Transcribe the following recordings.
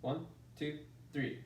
1, 2, 3.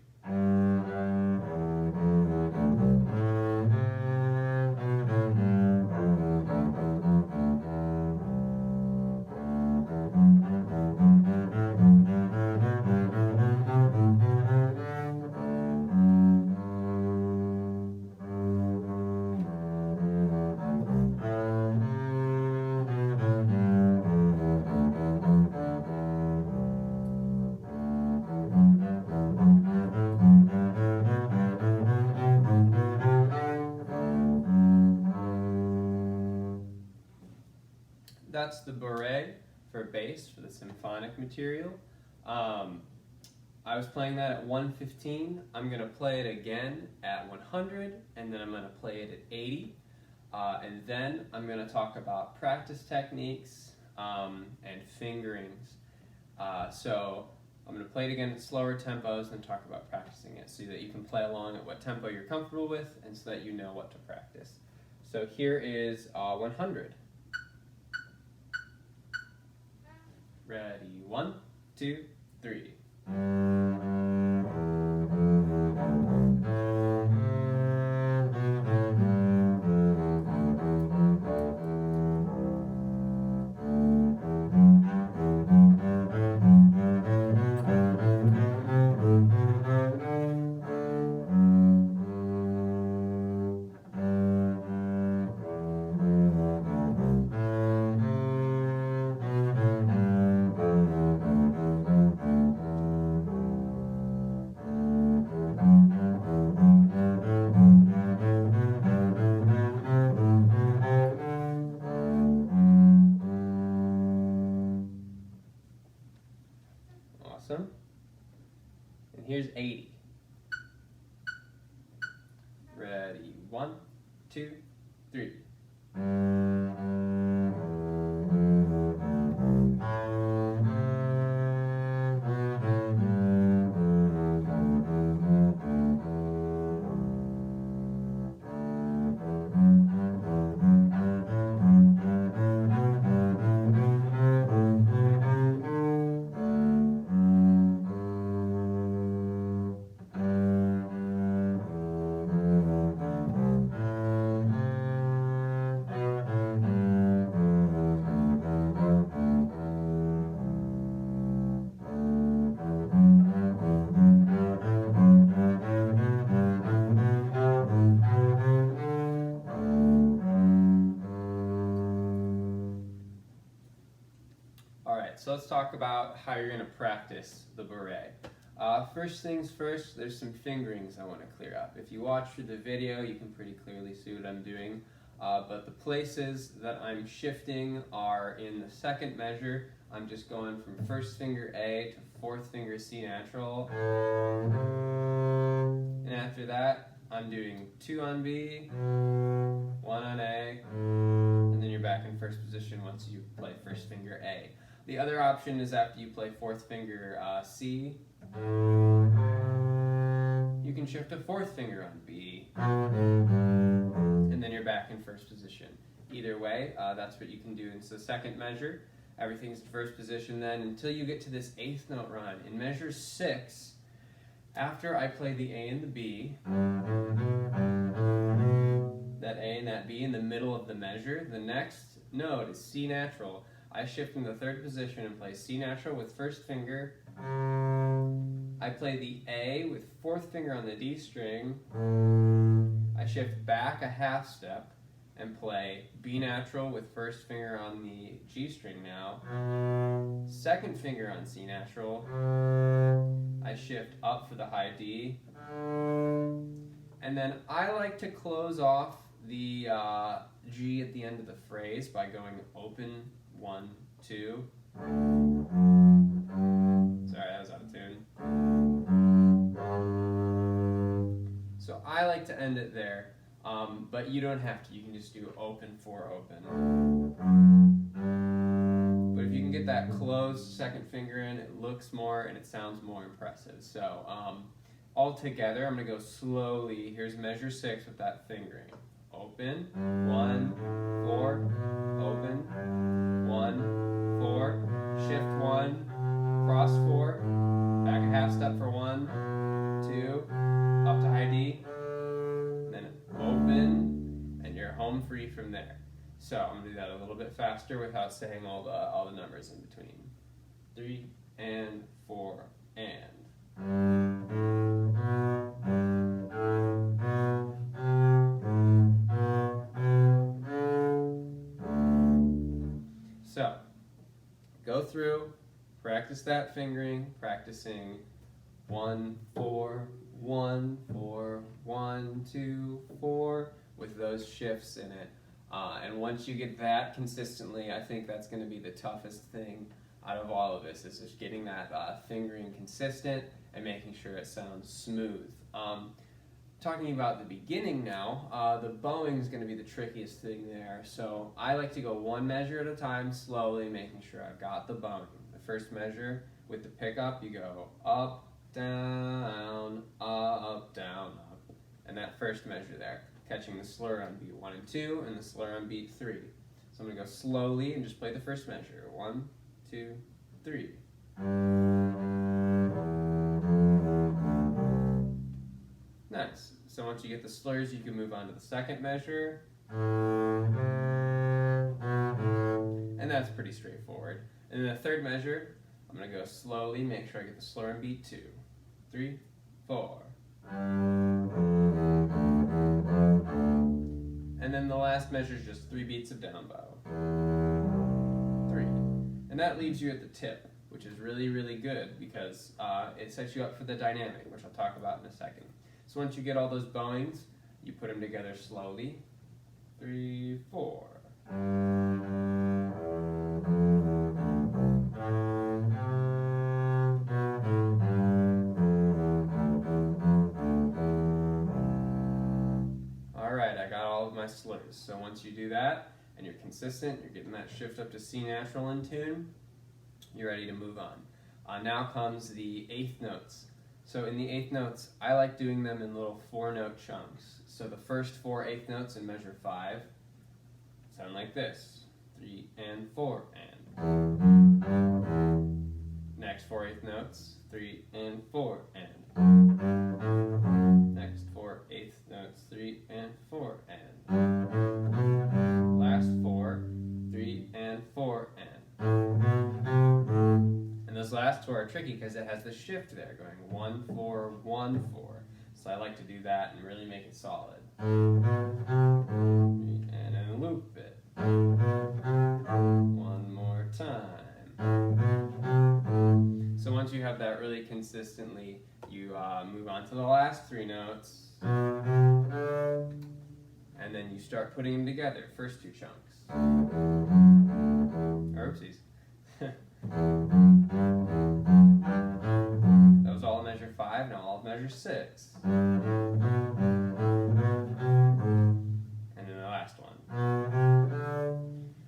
That's the Bourree for bass, for the symphonic material. I was playing that at 115. I'm going to play it again at 100, and then I'm going to play it at 80. And then I'm going to talk about practice techniques and fingerings. So I'm going to play it again at slower tempos and talk about practicing it so that you can play along at what tempo you're comfortable with and so that you know what to practice. So here is 100. Ready, 1, 2, 3. Awesome. And here's 80. Ready, 1, 2, 3. So let's talk about how you're going to practice the Bourree. First things first, there's some fingerings I want to clear up. If you watch through the video, you can pretty clearly see what I'm doing. But the places that I'm shifting are in the second measure. I'm just going from first finger A to fourth finger C natural. And after that, I'm doing 2 on B, 1 on A, and then you're back in first position once you play first finger A. The other option is after you play fourth finger C, you can shift to fourth finger on B, and then you're back in first position. Either way, that's what you can do. And so second measure, everything's in first position then until you get to this 8th note run. In measure 6, after I play the A and the B, that A and that B in the middle of the measure, the next note is C natural. I shift in the third position and play C natural with first finger. I play the A with fourth finger on the D string. I shift back a half step and play B natural with first finger on the G string now. Second finger on C natural. I shift up for the high D. And then I like to close off the G at the end of the phrase by going open, 1, 2. Sorry, that was out of tune. So I like to end it there, but you don't have to. You can just do open, 4, open. But if you can get that closed second finger in, it looks more and it sounds more impressive. So all together, I'm going to go slowly. Here's measure 6 with that fingering. Open, 1, 4, open, 1, 4, shift 1, cross 4, back a half step for 1, 2, up to high D, and then open, and you're home free from there. So I'm going to do that a little bit faster without saying all the numbers in between. 3 and 4 and. So, go through, practice that fingering, practicing 1, 4, 1, 4, 1, 2, 4, with those shifts in it. And once you get that consistently, I think that's going to be the toughest thing out of all of this, is just getting that fingering consistent and making sure it sounds smooth. Talking about the beginning now, the bowing is going to be the trickiest thing there. So I like to go one measure at a time, slowly, making sure I've got the bowing. The first measure with the pickup, you go up, down, up, down, up. And that first measure there, catching the slur on beat 1 and 2 and the slur on beat 3. So I'm going to go slowly and just play the first measure. 1, 2, 3. Nice. So once you get the slurs, you can move on to the second measure. And that's pretty straightforward. And then the third measure, I'm going to go slowly, make sure I get the slur on beat 2. 3, 4. And then the last measure is just 3 beats of down bow. 3. And that leaves you at the tip, which is really, really good because it sets you up for the dynamic, which I'll talk about in a second. So once you get all those bowings, you put them together slowly. 3, 4. Alright, I got all of my slurs. So once you do that, and you're consistent, you're getting that shift up to C natural in tune, you're ready to move on. Now comes the eighth notes. So in the eighth notes, I like doing them in little 4-note chunks. So the first 4 eighth notes in measure 5 sound like this. 3 and 4 and. Next 4 eighth notes, 3 and 4 and. Next 4 eighth notes, 3 and 4 and. Last 4, 3 and 4 and. And those last 2 are tricky because it has the shift there, going 1, 4, 1, 4. So I like to do that and really make it solid. And then loop it. One more time. So once you have that really consistently, you move on to the last 3 notes. And then you start putting them together, first 2 chunks. Oopsies. That was all of measure 5, now all of measure 6. And then the last one.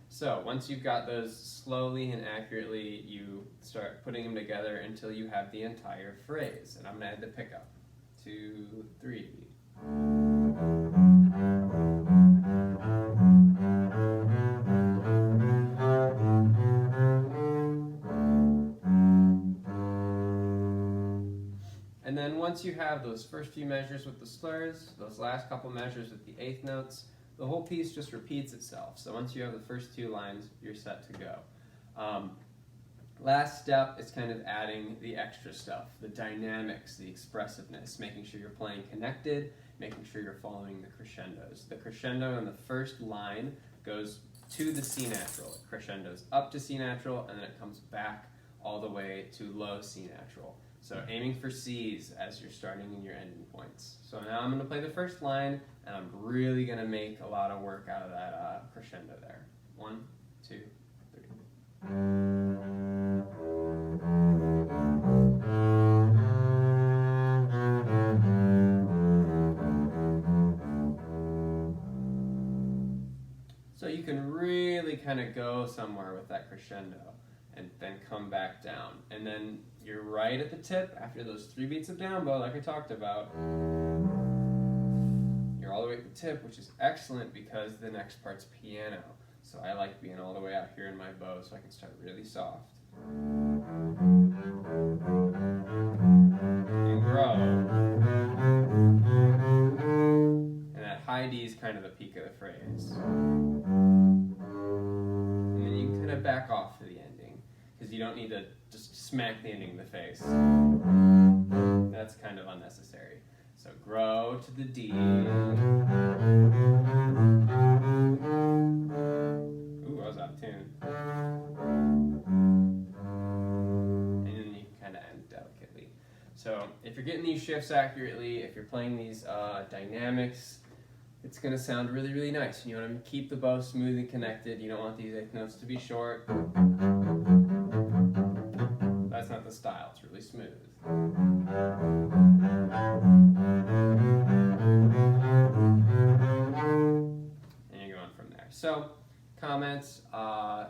So once you've got those slowly and accurately, you start putting them together until you have the entire phrase. And I'm going to add the pickup. 2, 3. And then once you have those first few measures with the slurs, those last couple measures with the eighth notes, the whole piece just repeats itself. So once you have the first 2 lines, you're set to go. Last step is kind of adding the extra stuff, the dynamics, the expressiveness, making sure you're playing connected, making sure you're following the crescendos. The crescendo in the first line goes to the C natural. It crescendos up to C natural, and then it comes back all the way to low C natural. So aiming for C's as you're starting and your ending points. So now I'm going to play the first line, and I'm really going to make a lot of work out of that crescendo there. 1, 2, 3. So you can really kind of go somewhere with that crescendo and then come back down. And then you're right at the tip after those 3 beats of down bow like I talked about. You're all the way at the tip, which is excellent because the next part's piano. So I like being all the way out here in my bow so I can start really soft. kind of the peak of the phrase. And then you can kind of back off to the ending, because you don't need to just smack the ending in the face. That's kind of unnecessary. So grow to the D. Ooh, I was out of tune. And then you can kind of end delicately. So if you're getting these shifts accurately, if you're playing these dynamics, it's going to sound really, really nice. You want to keep the bow smooth and connected. You don't want these eighth notes to be short. That's not the style. It's really smooth. And you're going from there. So comments,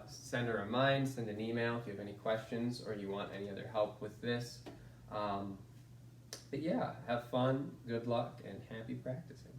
send a remind, send an email if you have any questions or you want any other help with this. But yeah, have fun, good luck, and happy practicing.